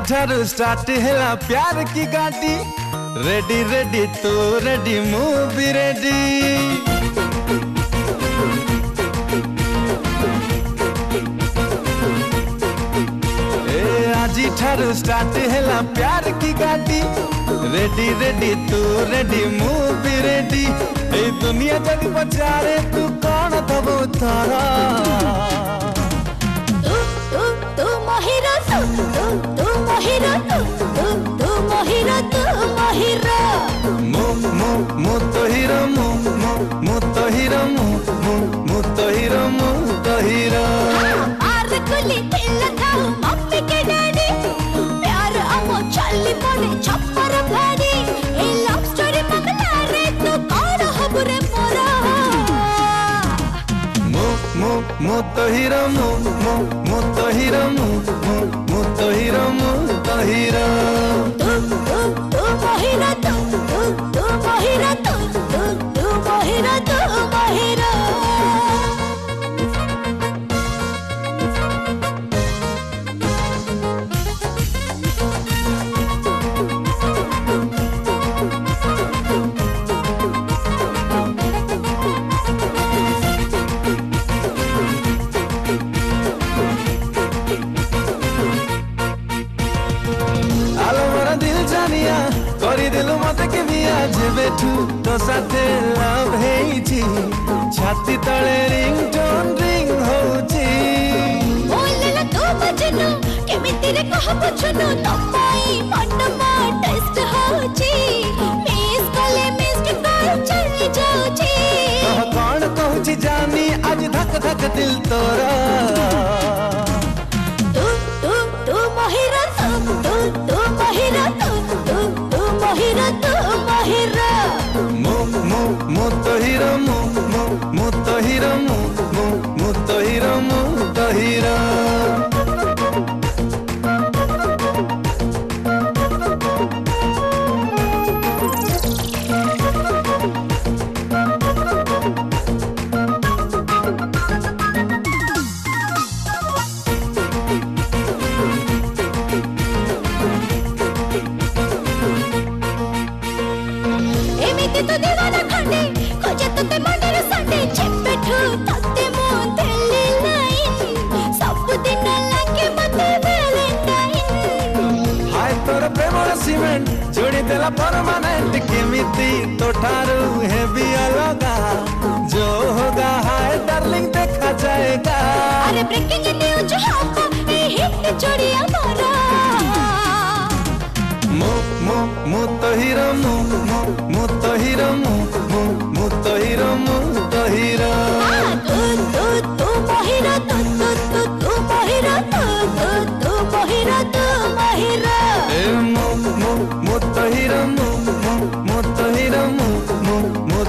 ठारू स्टार्ट हैला प्यार की गाड़ी रेडी रेडी तू रेडी मु भी रेडी आजी ठारू स्टार्ट हैला प्यार की गाड़ी रेडी रेडी तू रेडी मु भी रेडी ए दुनिया जदी पचारे तू कौन दबो तारा तू महिरा तू महिरा तू महिरा मु तो हीरो मु तो हीरो मु तो हीरो मु तो हीरो आर कुली दिल थाऊ मम्मी के डैडी प्यार अमो चली पड़े छप्पर भाड़ी ए लव स्टोरी मंगला रे तू कौन हबरे मोरा मु तो हीरो मु तो हीरो मु तो हीरो मु तो हीरो तू महिरा तू महिरा तू महिरा करी दिलु मते के बिया जे बैठू तो साथे लव हेइची छाती तळे रिंगटोन रिंग होची बोलला तू बजनु केमिति रे कह बजनु तमाई मनमा टेस्ट होची मिस के कॉल चली जाउची कह कोन कहूची जानी आज धक धक दिल तोरा तू महिरा तू महिरा तू महिरा मु तो हीरो मु तो हीरो मु तो हीरो मु तो हीरो एमिति तो दीवाना खंडे खोजे तो ते मंडर संडे चेपेठू तते मो दिल्ली लाइन सब दिन लागे मते वैलेंटाइन हाय तोर प्रेमर सीमेंट जोड़ी देला परमानेंट केमिति तो ठारू है भी अलगा जो होगा हाय डार्लिंग देखा जाएगा अरे ब्रेकिंग न्यूज हमको ए हिट जोड़ी हमारा मु तो हीरो मु तो हीरो मु तो हीरो मु तो हीरो तू महिरा तू महिरा मु तो हीरो मु तो हीरो मु